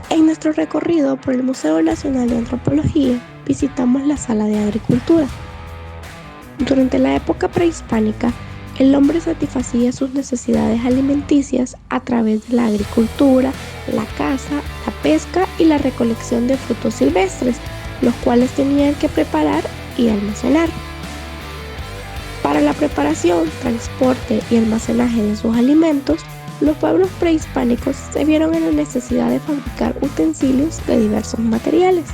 En nuestro recorrido por el Museo Nacional de Antropología, visitamos la Sala de Agricultura. Durante la época prehispánica, el hombre satisfacía sus necesidades alimenticias a través de la agricultura, la caza, la pesca y la recolección de frutos silvestres, los cuales tenían que preparar y almacenar. Para la preparación, transporte y almacenaje de sus alimentos, los pueblos prehispánicos se vieron en la necesidad de fabricar utensilios de diversos materiales.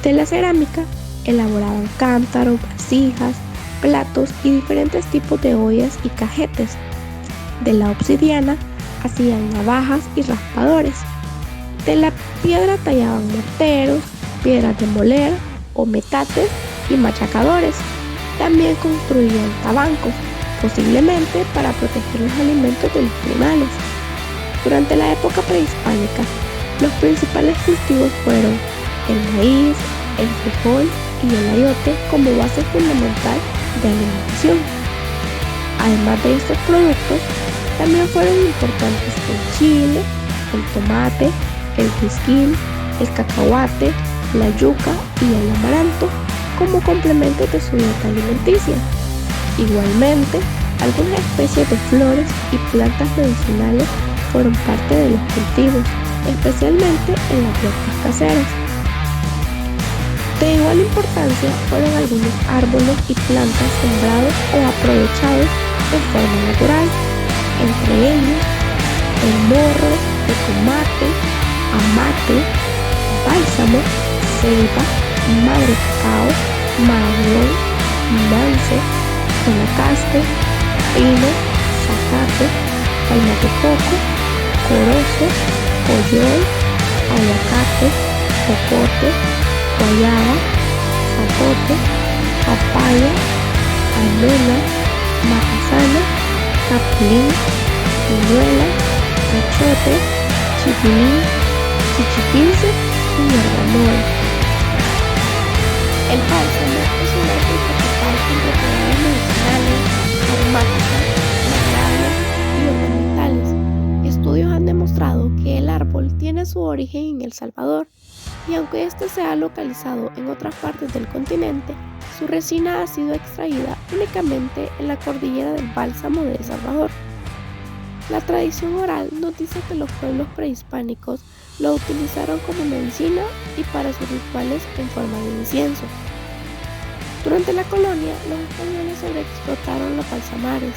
De la cerámica, elaboraban cántaros, vasijas, platos y diferentes tipos de ollas y cajetes. De la obsidiana, hacían navajas y raspadores. De la piedra tallaban morteros, piedras de moler o metates y machacadores. También construían tabancos, posiblemente para proteger los alimentos de los animales. Durante la época prehispánica, los principales cultivos fueron el maíz, el frijol y el ayote como base fundamental de alimentación. Además de estos productos, también fueron importantes el chile, el tomate, el jizquín, el cacahuate, la yuca y el amaranto como complementos de su dieta alimenticia. Igualmente, algunas especies de flores y plantas medicinales fueron parte de los cultivos, especialmente en las huertas caseras. De igual importancia fueron algunos árboles y plantas sembrados o aprovechados de forma natural, entre ellos el morro, el tomate, amate, bálsamo, ceiba, madre cacao, madrón, manso, guanacaste, pino, zacate, palma de coco, corozo, coyol, aguacate, jocote, guayaba, zapote, papaya, almendra, macazana, capulín, ciruela, cachote, chipilín, chichipilce y hierbamoy. El bálsamo es un árbol tropical con propiedades medicinales, aromáticas, minerales y ornamentales. Estudios han demostrado que el árbol tiene su origen en El Salvador y aunque este se ha localizado en otras partes del continente, su resina ha sido extraída únicamente en la cordillera del Bálsamo de El Salvador. La tradición oral nos dice que los pueblos prehispánicos lo utilizaron como medicina y para sus rituales en forma de incienso. Durante la colonia, los españoles sobreexplotaron los balsamares,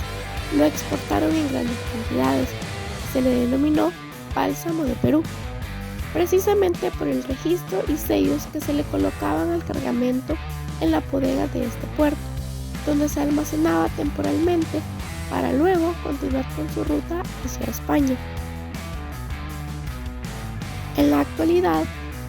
lo exportaron en grandes cantidades. Se le denominó Bálsamo de Perú, precisamente por el registro y sellos que se le colocaban al cargamento en la bodega de este puerto, donde se almacenaba temporalmente para luego continuar con su ruta hacia España. En la actualidad,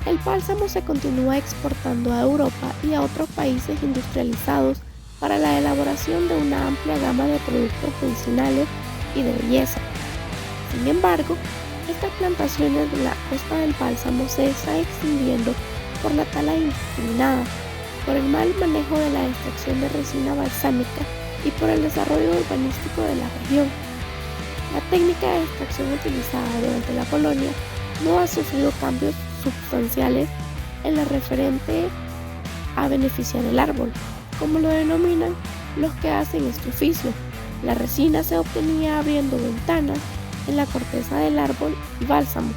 el bálsamo se continúa exportando a Europa y a otros países industrializados para la elaboración de una amplia gama de productos medicinales y de belleza. Sin embargo, estas plantaciones de la costa del bálsamo se están extinguiendo por la tala indiscriminada, por el mal manejo de la extracción de resina balsámica y por el desarrollo urbanístico de la región. La técnica de extracción utilizada durante la colonia no ha sufrido cambios sustanciales en la referente a beneficiar el árbol, como lo denominan los que hacen este oficio. La resina se obtenía abriendo ventanas en la corteza del árbol y bálsamo,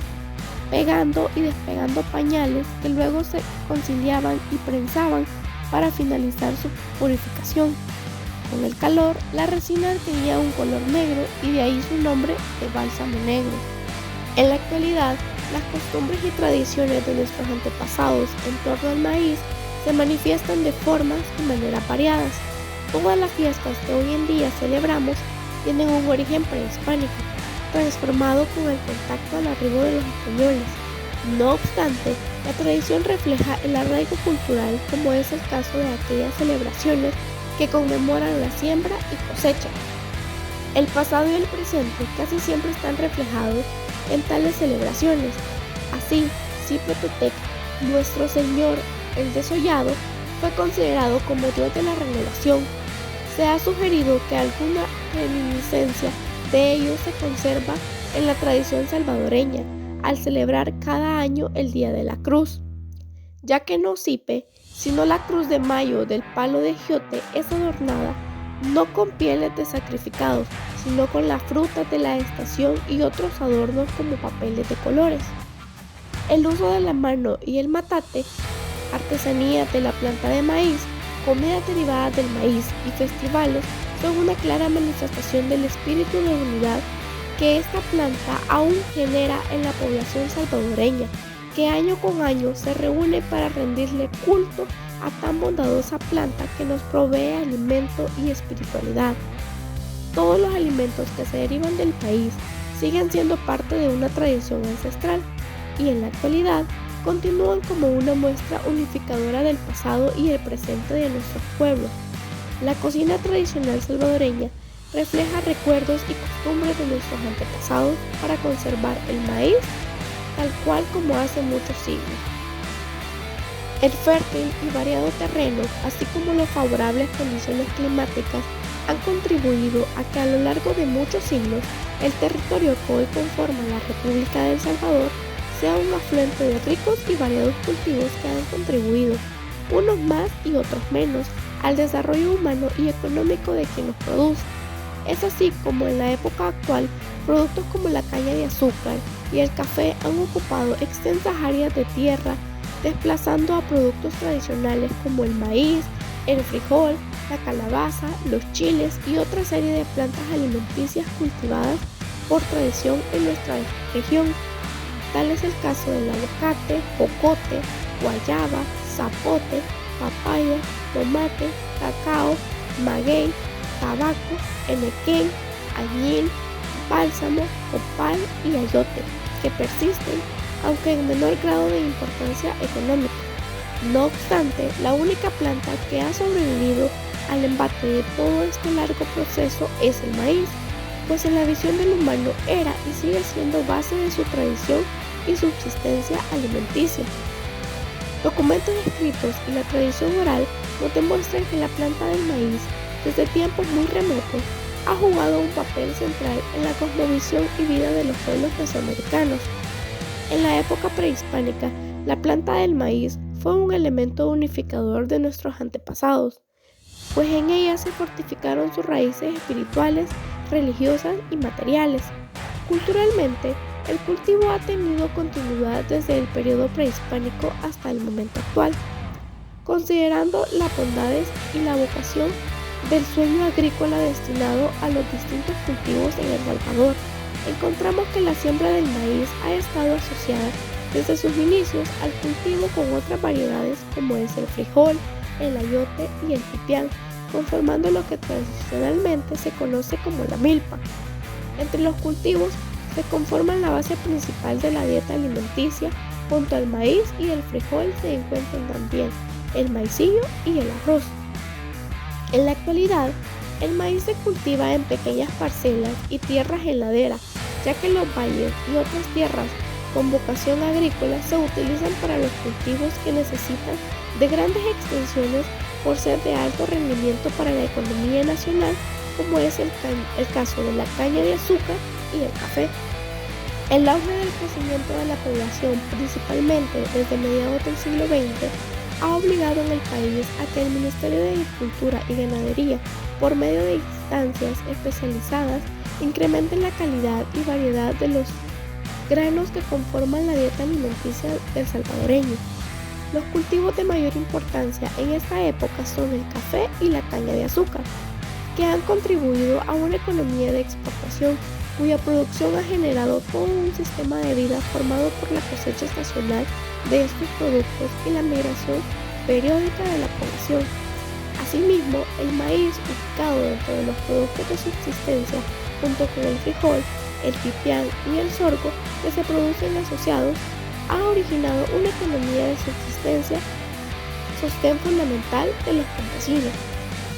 pegando y despegando pañales que luego se conciliaban y prensaban para finalizar su purificación. Con el calor, la resina adquiría un color negro y de ahí su nombre de bálsamo negro. En la actualidad, las costumbres y tradiciones de nuestros antepasados en torno al maíz se manifiestan de formas y maneras variadas. Todas las fiestas que hoy en día celebramos tienen un origen prehispánico, transformado con el contacto al arribo de los españoles. No obstante, la tradición refleja el arraigo cultural, como es el caso de aquellas celebraciones que conmemoran la siembra y cosecha. El pasado y el presente casi siempre están reflejados en tales celebraciones. Así, Xipe-Totec, nuestro señor el desollado, fue considerado como dios de la renovación. Se ha sugerido que alguna reminiscencia de ello se conserva en la tradición salvadoreña, al celebrar cada año el Día de la Cruz, ya que no cipe, sino la cruz de mayo del palo de giote es adornada no con pieles de sacrificados, sino con las frutas de la estación y otros adornos como papeles de colores. El uso de la mano y el matate, artesanías de la planta de maíz, comidas derivadas del maíz y festivales son una clara manifestación del espíritu de unidad que esta planta aún genera en la población salvadoreña, que año con año se reúne para rendirle culto a tan bondadosa planta que nos provee alimento y espiritualidad. Todos los alimentos que se derivan del maíz siguen siendo parte de una tradición ancestral y en la actualidad continúan como una muestra unificadora del pasado y el presente de nuestros pueblos. La cocina tradicional salvadoreña refleja recuerdos y costumbres de nuestros antepasados para conservar el maíz tal cual como hace muchos siglos. El fértil y variado terreno, así como las favorables condiciones climáticas, han contribuido a que a lo largo de muchos siglos el territorio que hoy conforma la República de El Salvador sea un afluente de ricos y variados cultivos que han contribuido, unos más y otros menos, al desarrollo humano y económico de quien los produce. Es así como en la época actual, productos como la caña de azúcar y el café han ocupado extensas áreas de tierra, desplazando a productos tradicionales como el maíz, el frijol, la calabaza, los chiles y otra serie de plantas alimenticias cultivadas por tradición en nuestra región. Tal es el caso del aguacate, jocote, guayaba, zapote, papaya, tomate, cacao, maguey, tabaco, enequén, añil, bálsamo, copal y ayote, que persisten, aunque en menor grado de importancia económica. No obstante, la única planta que ha sobrevivido al embate de todo este largo proceso es el maíz, pues en la visión del humano era y sigue siendo base de su tradición y subsistencia alimenticia. Documentos escritos y la tradición oral nos demuestran que la planta del maíz, desde tiempos muy remotos, ha jugado un papel central en la cosmovisión y vida de los pueblos mesoamericanos. En la época prehispánica, la planta del maíz fue un elemento unificador de nuestros antepasados, pues en ella se fortificaron sus raíces espirituales, religiosas y materiales. Culturalmente, el cultivo ha tenido continuidad desde el periodo prehispánico hasta el momento actual. Considerando las bondades y la vocación del sueño agrícola destinado a los distintos cultivos en El Salvador, encontramos que la siembra del maíz ha estado asociada desde sus inicios al cultivo con otras variedades como es el frijol, el ayote y el pipián, conformando lo que tradicionalmente se conoce como la milpa. Entre los cultivos se conforman la base principal de la dieta alimenticia. Junto al maíz y el frijol se encuentran también el maicillo y el arroz. En la actualidad, el maíz se cultiva en pequeñas parcelas y tierras en ladera, ya que los valles y otras tierras con vocación agrícola se utilizan para los cultivos que necesitan de grandes extensiones por ser de alto rendimiento para la economía nacional, como es el caso de la caña de azúcar y el café. El auge del crecimiento de la población, principalmente desde mediados del siglo XX, ha obligado en el país a que el Ministerio de Agricultura y Ganadería, por medio de instancias especializadas, incrementen la calidad y variedad de los granos que conforman la dieta alimenticia del salvadoreño. Los cultivos de mayor importancia en esta época son el café y la caña de azúcar, que han contribuido a una economía de exportación cuya producción ha generado todo un sistema de vida formado por la cosecha estacional de estos productos y la migración periódica de la población. Asimismo, el maíz, ubicado dentro de los productos de subsistencia, junto con el frijol, el pipián y el sorgo que se producen asociados, ha originado una economía de subsistencia, sostén fundamental de los campesinos.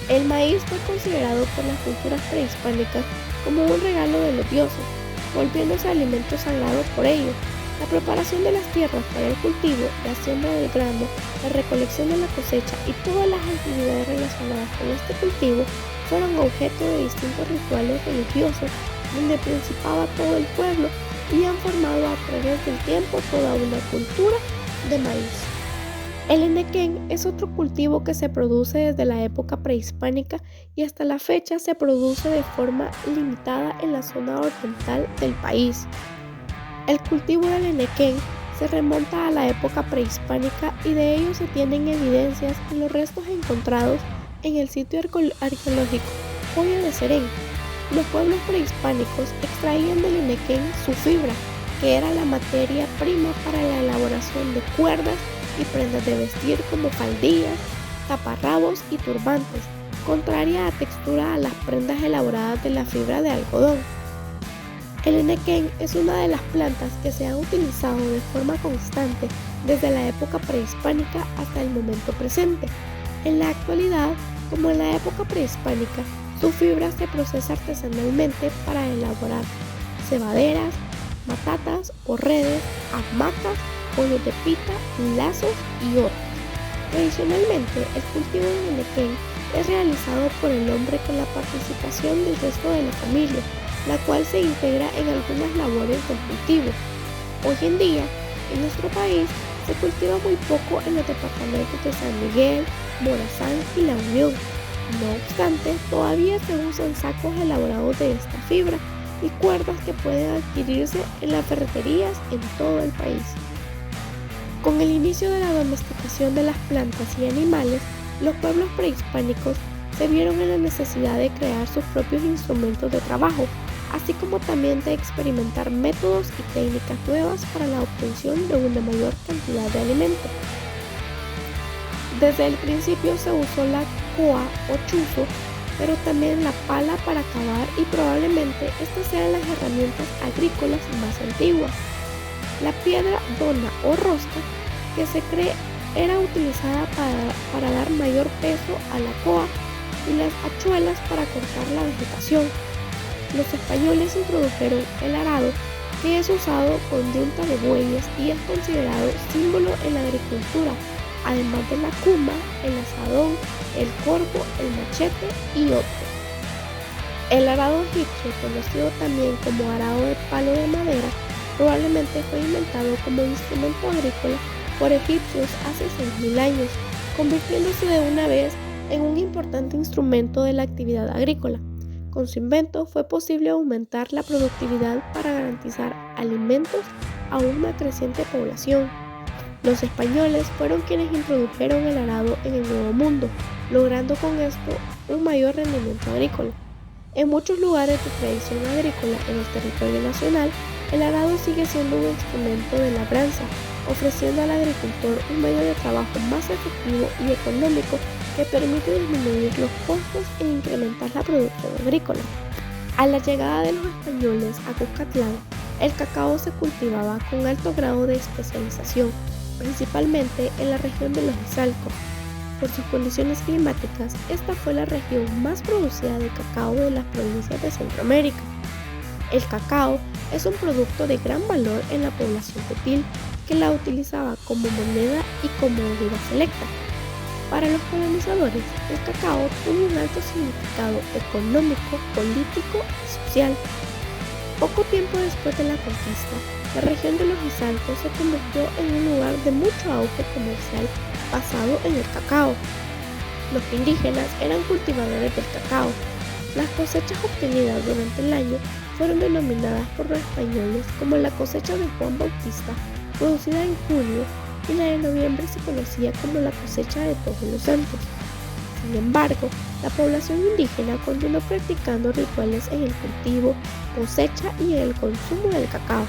El maíz fue considerado por las culturas prehispánicas como un regalo de los dioses, volviéndose alimento sagrado por ellos. La preparación de las tierras para el cultivo, la siembra del grano, la recolección de la cosecha y todas las actividades relacionadas con este cultivo fueron objeto de distintos rituales religiosos, donde participaba todo el pueblo y han formado a través del tiempo toda una cultura de maíz. El enequén es otro cultivo que se produce desde la época prehispánica y hasta la fecha se produce de forma limitada en la zona oriental del país. El cultivo del enequén se remonta a la época prehispánica y de ello se tienen evidencias en los restos encontrados en el sitio arqueológico Joya de Serén. Los pueblos prehispánicos extraían del enequén su fibra, que era la materia prima para la elaboración de cuerdas y prendas de vestir como faldillas, taparrabos y turbantes, contraria a textura a las prendas elaboradas de la fibra de algodón. El enequén es una de las plantas que se ha utilizado de forma constante desde la época prehispánica hasta el momento presente. En la actualidad, como en la época prehispánica, su fibra se procesa artesanalmente para elaborar cebaderas, matatas o redes, hamacas, pollos de pita, lazos y otros. Tradicionalmente, el cultivo del enequén es realizado por el hombre con la participación del resto de la familia, la cual se integra en algunas labores del cultivo. Hoy en día, en nuestro país, se cultiva muy poco en los departamentos de San Miguel, Morazán y La Unión. No obstante, todavía se usan sacos elaborados de esta fibra y cuerdas que pueden adquirirse en las ferreterías en todo el país. Con el inicio de la domesticación de las plantas y animales, los pueblos prehispánicos se vieron en la necesidad de crear sus propios instrumentos de trabajo, así como también de experimentar métodos y técnicas nuevas para la obtención de una mayor cantidad de alimento. Desde el principio se usó la coa o chuzo, pero también la pala para cavar y probablemente estas sean las herramientas agrícolas más antiguas. La piedra dona o rosca, que se cree era utilizada para dar mayor peso a la coa, y las hachuelas para cortar la vegetación. Los españoles introdujeron el arado, que es usado con yunta de bueyes y es considerado símbolo en la agricultura, además de la cuma, el azadón, el corvo, el machete y otros. El arado egipcio, conocido también como arado de palo de madera, probablemente fue inventado como instrumento agrícola por egipcios hace 6.000 años, convirtiéndose de una vez en un importante instrumento de la actividad agrícola. Con su invento fue posible aumentar la productividad para garantizar alimentos a una creciente población. Los españoles fueron quienes introdujeron el arado en el Nuevo Mundo, logrando con esto un mayor rendimiento agrícola. En muchos lugares de tradición agrícola en el territorio nacional, el arado sigue siendo un instrumento de labranza, ofreciendo al agricultor un medio de trabajo más efectivo y económico que permite disminuir los costos e incrementar la producción agrícola. A la llegada de los españoles a Cuscatlán, el cacao se cultivaba con alto grado de especialización, principalmente en la región de los Izalcos. Por sus condiciones climáticas, esta fue la región más producida de cacao de las provincias de Centroamérica. El cacao es un producto de gran valor en la población tepil, que la utilizaba como moneda y como bebida selecta. Para los colonizadores, el cacao tuvo un alto significado económico, político y social. Poco tiempo después de la conquista, la región de los Izalcos se convirtió en un lugar de mucho auge comercial basado en el cacao. Los indígenas eran cultivadores del cacao. Las cosechas obtenidas durante el año fueron denominadas por los españoles como la cosecha de Juan Bautista, producida en junio, y la de noviembre se conocía como la cosecha de Todos los Santos. Sin embargo, la población indígena continuó practicando rituales en el cultivo, cosecha y en el consumo del cacao.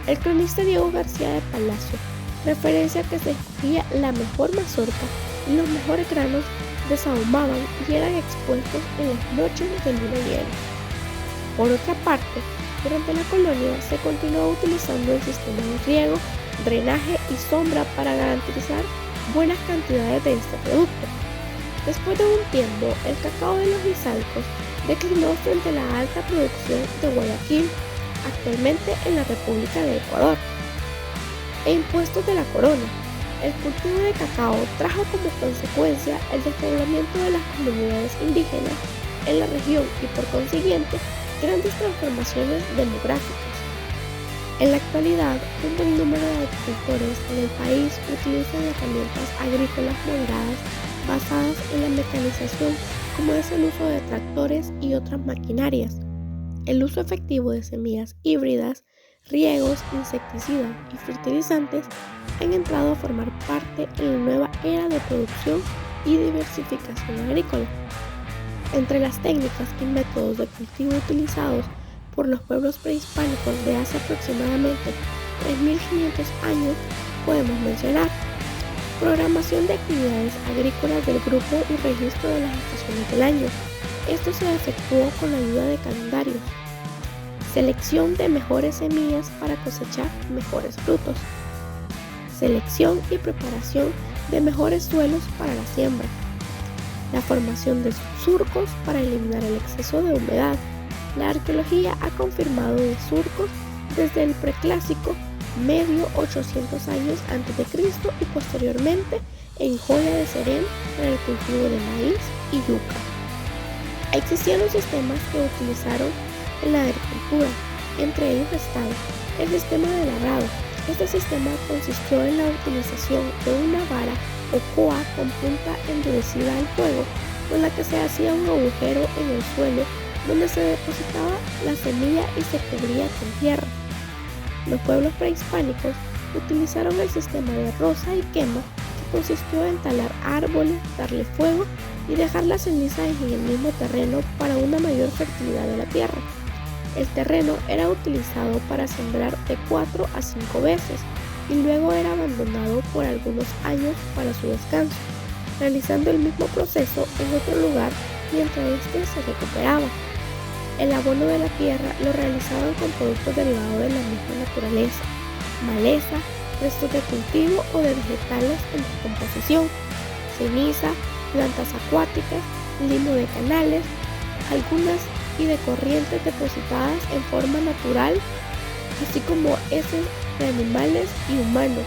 El cronista Diego García de Palacio referencia que se escogía la mejor mazorca y los mejores granos desahumaban y eran expuestos en las noches de luna llena. Por otra parte, durante la colonia se continuó utilizando el sistema de riego, drenaje y sombra para garantizar buenas cantidades de este producto. Después de un tiempo, el cacao de los Izalcos declinó frente a la alta producción de Guayaquil, actualmente en la República de Ecuador, e impuestos de la corona. El cultivo de cacao trajo como consecuencia el despoblamiento de las comunidades indígenas en la región y por consiguiente grandes transformaciones demográficas. En la actualidad, un buen número de agricultores en el país utilizan herramientas agrícolas moderadas basadas en la mecanización, como es el uso de tractores y otras maquinarias. El uso efectivo de semillas híbridas, riegos, insecticidas y fertilizantes han entrado a formar parte en la nueva era de producción y diversificación agrícola. Entre las técnicas y métodos de cultivo utilizados por los pueblos prehispánicos de hace aproximadamente 3.500 años podemos mencionar programación de actividades agrícolas del grupo y registro de las estaciones del año. Esto se efectuó con la ayuda de calendarios. Selección de mejores semillas para cosechar mejores frutos. Selección y preparación de mejores suelos para la siembra. La formación de surcos para eliminar el exceso de humedad. La arqueología ha confirmado surcos desde el preclásico medio 800 años antes de Cristo y posteriormente en Joya de Serén para el cultivo de maíz y yuca. Existieron sistemas que utilizaron en la agricultura, entre ellos estaba el sistema de labrado. Este sistema consistió en la utilización de una vara o coa con punta endurecida al fuego, con la que se hacía un agujero en el suelo donde se depositaba la semilla y se cubría con tierra. Los pueblos prehispánicos utilizaron el sistema de roza y quema, que consistió en talar árboles, darle fuego y dejar las cenizas en el mismo terreno para una mayor fertilidad de la tierra. El terreno era utilizado para sembrar de 4 a 5 veces y luego era abandonado por algunos años para su descanso, realizando el mismo proceso en otro lugar mientras éste se recuperaba. El abono de la tierra lo realizaban con productos derivados de la misma naturaleza, maleza, restos de cultivo o de vegetales en descomposición, ceniza, plantas acuáticas, limo de canales, algunas y de corrientes depositadas en forma natural, así como heces de animales y humanos.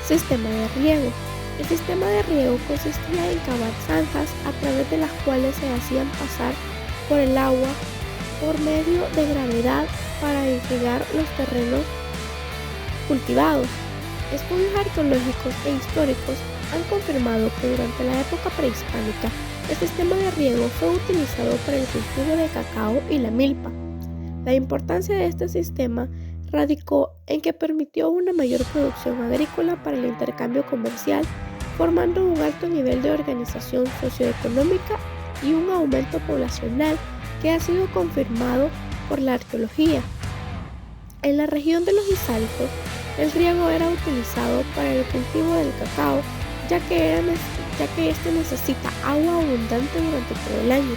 Sistema de riego. El sistema de riego consistía en cavar zanjas a través de las cuales se hacían pasar por el agua por medio de gravedad para irrigar los terrenos cultivados. Estudios arqueológicos e históricos han confirmado que durante la época prehispánica el sistema de riego fue utilizado para el cultivo de cacao y la milpa. La importancia de este sistema radicó en que permitió una mayor producción agrícola para el intercambio comercial, formando un alto nivel de organización socioeconómica y un aumento poblacional que ha sido confirmado por la arqueología. En la región de los Isálicos, el riego era utilizado para el cultivo del cacao, ya que este necesita agua abundante durante todo el año.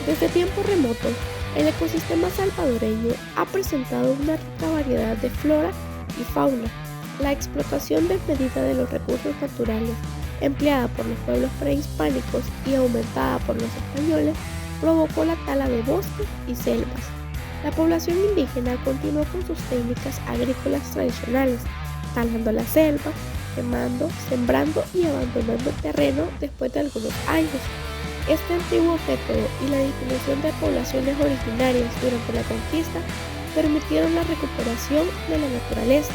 Desde tiempos remotos, el ecosistema salvadoreño ha presentado una rica variedad de flora y fauna. La explotación desmedida de los recursos naturales, empleada por los pueblos prehispánicos y aumentada por los españoles, provocó la tala de bosques y selvas. La población indígena continuó con sus técnicas agrícolas tradicionales, talando la selva, quemando, sembrando y abandonando el terreno después de algunos años. Este antiguo método y la disminución de poblaciones originarias durante la conquista permitieron la recuperación de la naturaleza.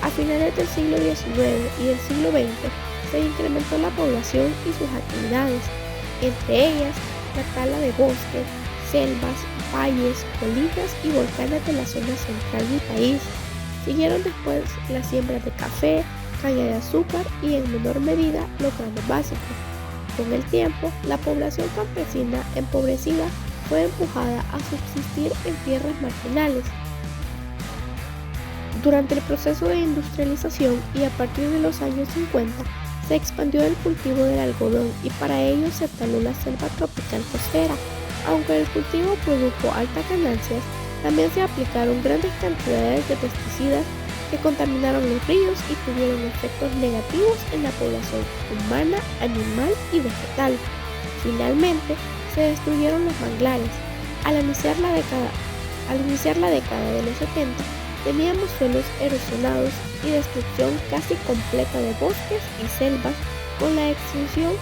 A finales del siglo XIX y del siglo XX se incrementó la población y sus actividades, entre ellas la tala de bosques, selvas, valles, colinas y volcanes de la zona central del país. Siguieron después las siembras de café, caña de azúcar y en menor medida los granos básicos. Con el tiempo, la población campesina empobrecida fue empujada a subsistir en tierras marginales. Durante el proceso de industrialización y a partir de los años 50, se expandió el cultivo del algodón y para ello se taló la selva tropical costera. Aunque el cultivo produjo altas ganancias, también se aplicaron grandes cantidades de pesticidas que contaminaron los ríos y tuvieron efectos negativos en la población humana, animal y vegetal. Finalmente, se destruyeron los manglares. Al iniciar la década de los 70, teníamos suelos erosionados y destrucción casi completa de bosques y selvas, con la extinción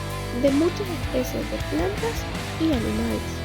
de muchas especies de plantas y animales.